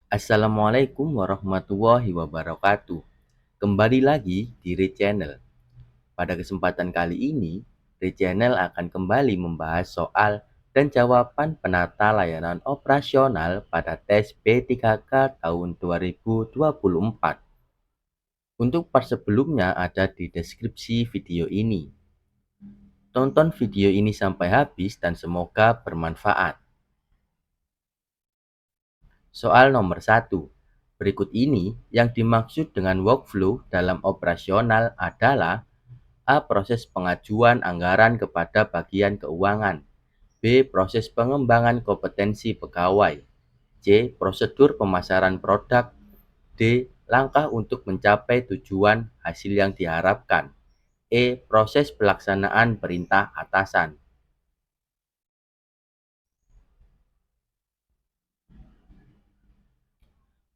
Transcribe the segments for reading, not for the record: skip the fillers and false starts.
Assalamualaikum warahmatullahi wabarakatuh. Kembali lagi di Re Channel. Pada kesempatan kali ini, Re Channel akan kembali membahas soal dan jawaban penata layanan operasional pada tes B3K tahun 2024. Untuk part sebelumnya ada di deskripsi video ini. Tonton video ini sampai habis dan semoga bermanfaat. Soal nomor 1. Berikut ini yang dimaksud dengan workflow dalam operasional adalah: A. Proses pengajuan anggaran kepada bagian keuangan. B. Proses pengembangan kompetensi pegawai. C. Prosedur pemasaran produk. D. Langkah untuk mencapai tujuan hasil yang diharapkan. E. Proses pelaksanaan perintah atasan.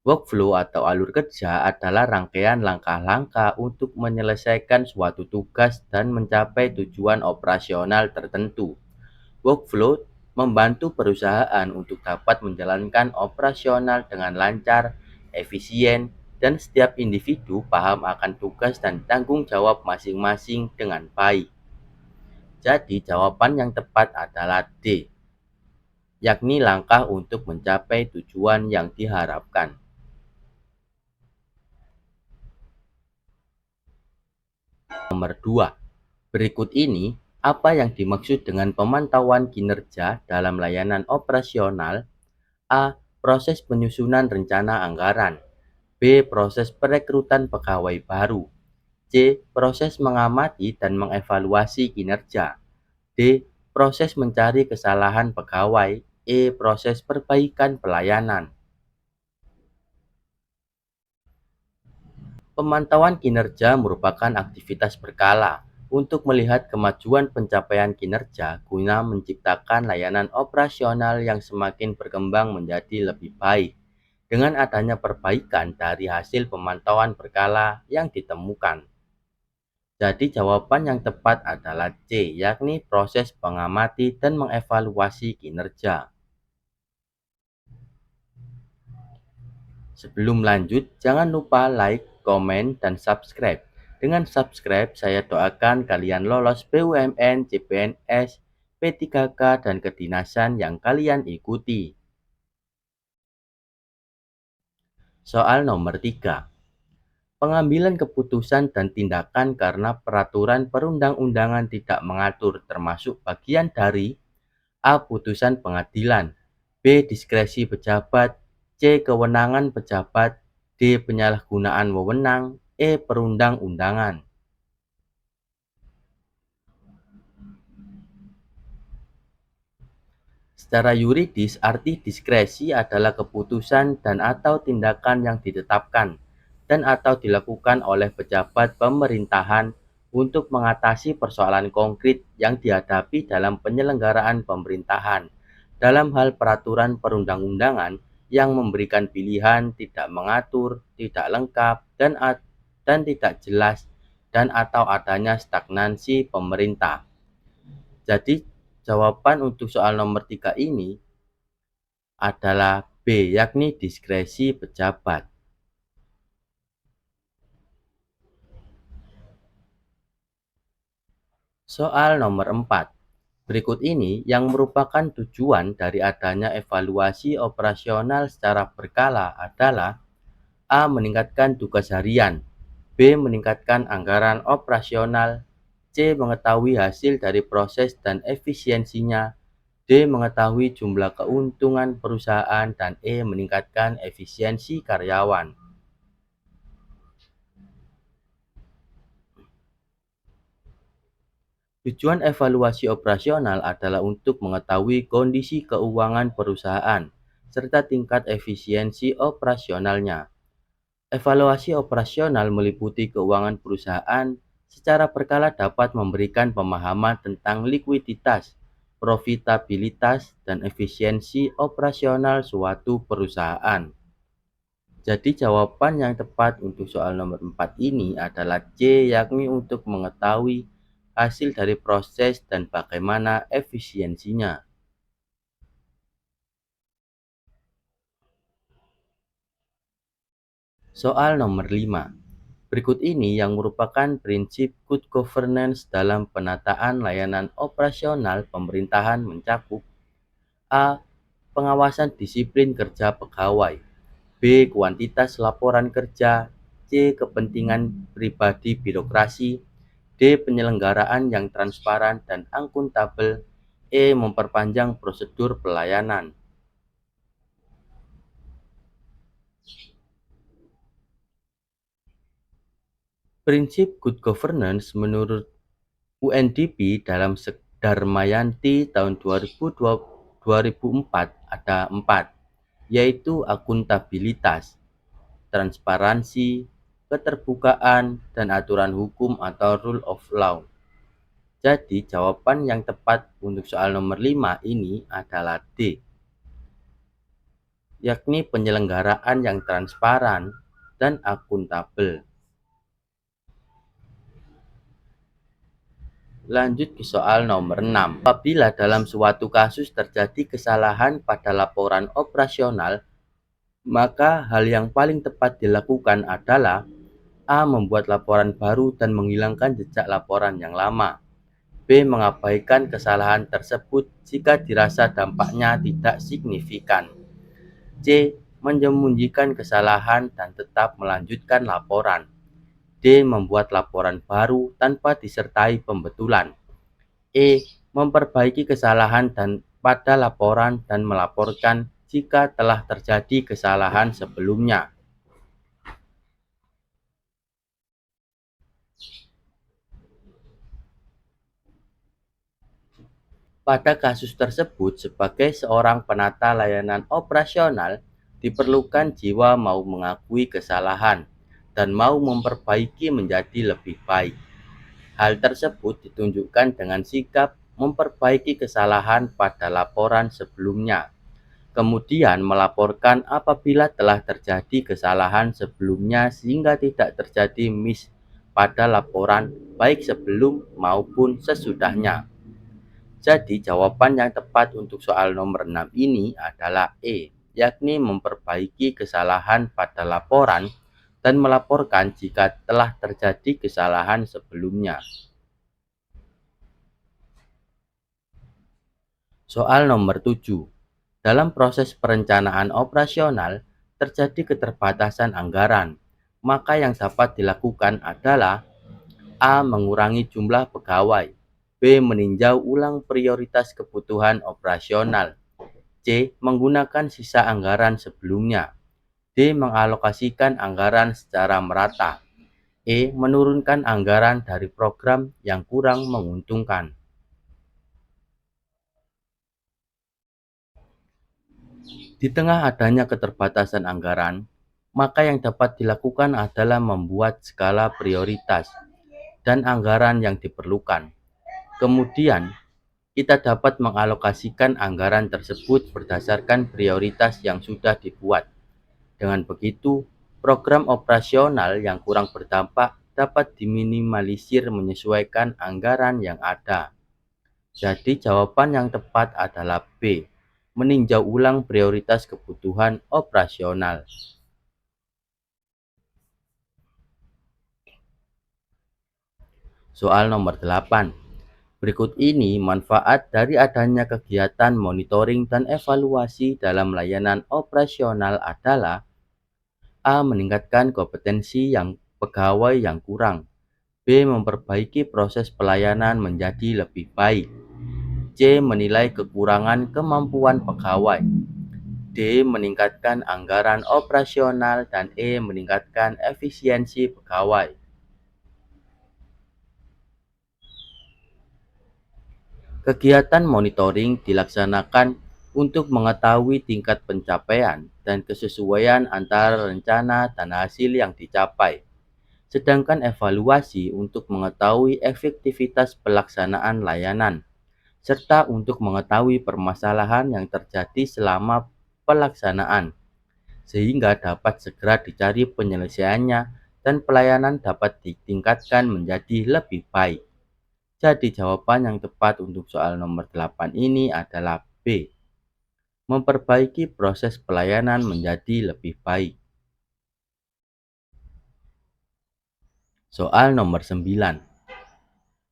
Workflow atau alur kerja adalah rangkaian langkah-langkah untuk menyelesaikan suatu tugas dan mencapai tujuan operasional tertentu. Workflow membantu perusahaan untuk dapat menjalankan operasional dengan lancar, efisien, dan setiap individu paham akan tugas dan tanggung jawab masing-masing dengan baik. Jadi jawaban yang tepat adalah D, yakni langkah untuk mencapai tujuan yang diharapkan. Nomor 2. Berikut ini apa yang dimaksud dengan pemantauan kinerja dalam layanan operasional? A. Proses penyusunan rencana anggaran. B. Proses perekrutan pegawai baru. C. Proses mengamati dan mengevaluasi kinerja. D. Proses mencari kesalahan pegawai. E. Proses perbaikan pelayanan. Pemantauan kinerja merupakan aktivitas berkala untuk melihat kemajuan pencapaian kinerja guna menciptakan layanan operasional yang semakin berkembang menjadi lebih baik dengan adanya perbaikan dari hasil pemantauan berkala yang ditemukan. Jadi jawaban yang tepat adalah C, yakni proses mengamati dan mengevaluasi kinerja. Sebelum lanjut, jangan lupa like, komen, dan subscribe. Dengan subscribe, saya doakan kalian lolos BUMN, CPNS, P3K, dan kedinasan yang kalian ikuti. Soal nomor 3. Pengambilan keputusan dan tindakan karena peraturan perundang-undangan tidak mengatur termasuk bagian dari: A. Putusan pengadilan. B. Diskresi pejabat. C. Kewenangan pejabat. D. Penyalahgunaan wewenang. E. Perundang-undangan. Secara yuridis, arti diskresi adalah keputusan dan atau tindakan yang ditetapkan dan atau dilakukan oleh pejabat pemerintahan untuk mengatasi persoalan konkret yang dihadapi dalam penyelenggaraan pemerintahan. Dalam hal peraturan perundang-undangan yang memberikan pilihan, tidak mengatur, tidak lengkap, dan tidak jelas, dan atau adanya stagnansi pemerintah. Jadi jawaban untuk soal nomor 3 ini adalah B, yakni diskresi pejabat. Soal nomor 4. Berikut ini yang merupakan tujuan dari adanya evaluasi operasional secara berkala adalah: A. Meningkatkan tugas harian. B. Meningkatkan anggaran operasional. C. Mengetahui hasil dari proses dan efisiensinya. D. Mengetahui jumlah keuntungan perusahaan. Dan E. Meningkatkan efisiensi karyawan. Tujuan evaluasi operasional adalah untuk mengetahui kondisi keuangan perusahaan serta tingkat efisiensi operasionalnya. Evaluasi operasional meliputi keuangan perusahaan secara berkala dapat memberikan pemahaman tentang likuiditas, profitabilitas, dan efisiensi operasional suatu perusahaan. Jadi jawaban yang tepat untuk soal nomor 4 ini adalah C, yakni untuk mengetahui hasil dari proses dan bagaimana efisiensinya. Soal nomor 5. Berikut ini yang merupakan prinsip good governance dalam penataan layanan operasional pemerintahan mencakup: A. Pengawasan disiplin kerja pegawai. B. Kuantitas laporan kerja. C. Kepentingan pribadi birokrasi. D. Penyelenggaraan yang transparan dan akuntabel. E. Memperpanjang prosedur pelayanan. Prinsip good governance menurut UNDP dalam Dharmayanti tahun 2004 ada 4, yaitu akuntabilitas, transparansi, keterbukaan, dan aturan hukum atau rule of law. Jadi jawaban yang tepat untuk soal nomor 5 ini adalah D, yakni penyelenggaraan yang transparan dan akuntabel. Lanjut ke soal nomor 6. Apabila dalam suatu kasus terjadi kesalahan pada laporan operasional, maka hal yang paling tepat dilakukan adalah: A. Membuat laporan baru dan menghilangkan jejak laporan yang lama. B. Mengabaikan kesalahan tersebut jika dirasa dampaknya tidak signifikan. C. Menyembunyikan kesalahan dan tetap melanjutkan laporan. D. Membuat laporan baru tanpa disertai pembetulan. E. Memperbaiki kesalahan pada laporan dan melaporkan jika telah terjadi kesalahan sebelumnya. Pada kasus tersebut, sebagai seorang penata layanan operasional, diperlukan jiwa mau mengakui kesalahan dan mau memperbaiki menjadi lebih baik. Hal tersebut ditunjukkan dengan sikap memperbaiki kesalahan pada laporan sebelumnya, kemudian melaporkan apabila telah terjadi kesalahan sebelumnya sehingga tidak terjadi miss pada laporan baik sebelum maupun sesudahnya. Jadi jawaban yang tepat untuk soal nomor 6 ini adalah E, yakni memperbaiki kesalahan pada laporan dan melaporkan jika telah terjadi kesalahan sebelumnya. Soal nomor 7. Dalam proses perencanaan operasional, terjadi keterbatasan anggaran. Maka yang dapat dilakukan adalah: A. Mengurangi jumlah pegawai. B. Meninjau ulang prioritas kebutuhan operasional. C. Menggunakan sisa anggaran sebelumnya. D. Mengalokasikan anggaran secara merata. E. Menurunkan anggaran dari program yang kurang menguntungkan. Di tengah adanya keterbatasan anggaran, maka yang dapat dilakukan adalah membuat skala prioritas dan anggaran yang diperlukan. Kemudian, kita dapat mengalokasikan anggaran tersebut berdasarkan prioritas yang sudah dibuat. Dengan begitu, program operasional yang kurang berdampak dapat diminimalisir menyesuaikan anggaran yang ada. Jadi jawaban yang tepat adalah B, meninjau ulang prioritas kebutuhan operasional. Soal nomor 8. Berikut ini manfaat dari adanya kegiatan monitoring dan evaluasi dalam layanan operasional adalah: A. Meningkatkan kompetensi pegawai yang kurang. B. Memperbaiki proses pelayanan menjadi lebih baik. C. Menilai kekurangan kemampuan pegawai. D. Meningkatkan anggaran operasional. Dan E. Meningkatkan efisiensi pegawai. Kegiatan monitoring dilaksanakan untuk mengetahui tingkat pencapaian dan kesesuaian antara rencana dan hasil yang dicapai. Sedangkan evaluasi untuk mengetahui efektivitas pelaksanaan layanan, serta untuk mengetahui permasalahan yang terjadi selama pelaksanaan, sehingga dapat segera dicari penyelesaiannya dan pelayanan dapat ditingkatkan menjadi lebih baik. Jadi jawaban yang tepat untuk soal nomor 8 ini adalah B, memperbaiki proses pelayanan menjadi lebih baik. Soal nomor 9.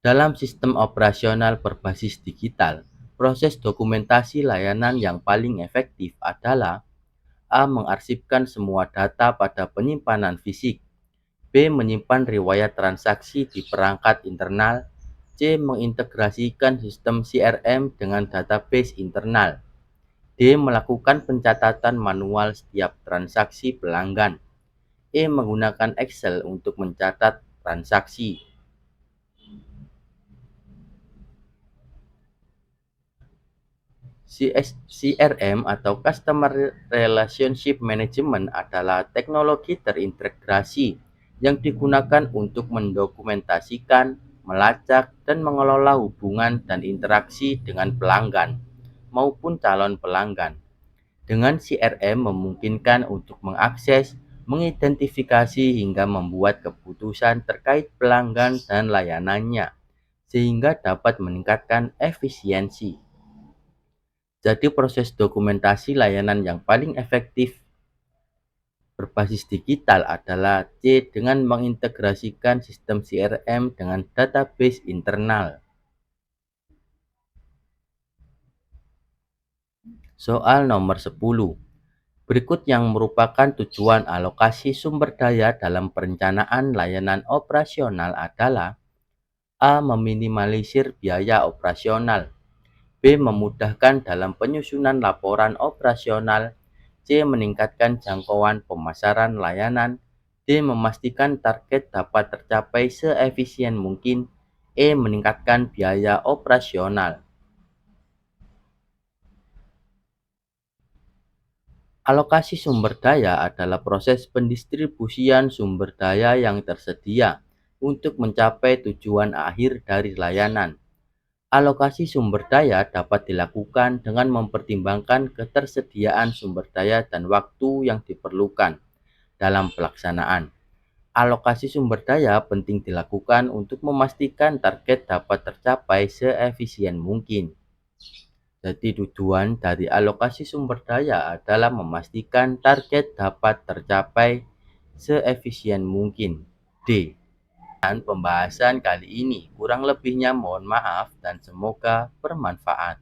Dalam sistem operasional berbasis digital, proses dokumentasi layanan yang paling efektif adalah A. Mengarsipkan semua data pada penyimpanan fisik. B. Menyimpan riwayat transaksi di perangkat internal. C. Mengintegrasikan sistem CRM dengan database internal. D. Melakukan pencatatan manual setiap transaksi pelanggan. E. Menggunakan Excel untuk mencatat transaksi. CRM atau Customer Relationship Management adalah teknologi terintegrasi yang digunakan untuk mendokumentasikan, melacak, dan mengelola hubungan dan interaksi dengan pelanggan maupun calon pelanggan. Dengan CRM memungkinkan untuk mengakses, mengidentifikasi hingga membuat keputusan terkait pelanggan dan layanannya, sehingga dapat meningkatkan efisiensi. Jadi proses dokumentasi layanan yang paling efektif berbasis digital adalah C. Dengan mengintegrasikan sistem CRM dengan database internal. Soal nomor 10. Berikut yang merupakan tujuan alokasi sumber daya dalam perencanaan layanan operasional adalah A. Meminimalisir biaya operasional. B. Memudahkan dalam penyusunan laporan operasional. C. Meningkatkan jangkauan pemasaran layanan. D. Memastikan target dapat tercapai seefisien mungkin. E. Meningkatkan biaya operasional. Alokasi sumber daya adalah proses pendistribusian sumber daya yang tersedia untuk mencapai tujuan akhir dari layanan. Alokasi sumber daya dapat dilakukan dengan mempertimbangkan ketersediaan sumber daya dan waktu yang diperlukan dalam pelaksanaan. Alokasi sumber daya penting dilakukan untuk memastikan target dapat tercapai seefisien mungkin. Jadi tujuan dari alokasi sumber daya adalah memastikan target dapat tercapai seefisien mungkin. D. Dan pembahasan kali ini kurang lebihnya mohon maaf dan semoga bermanfaat.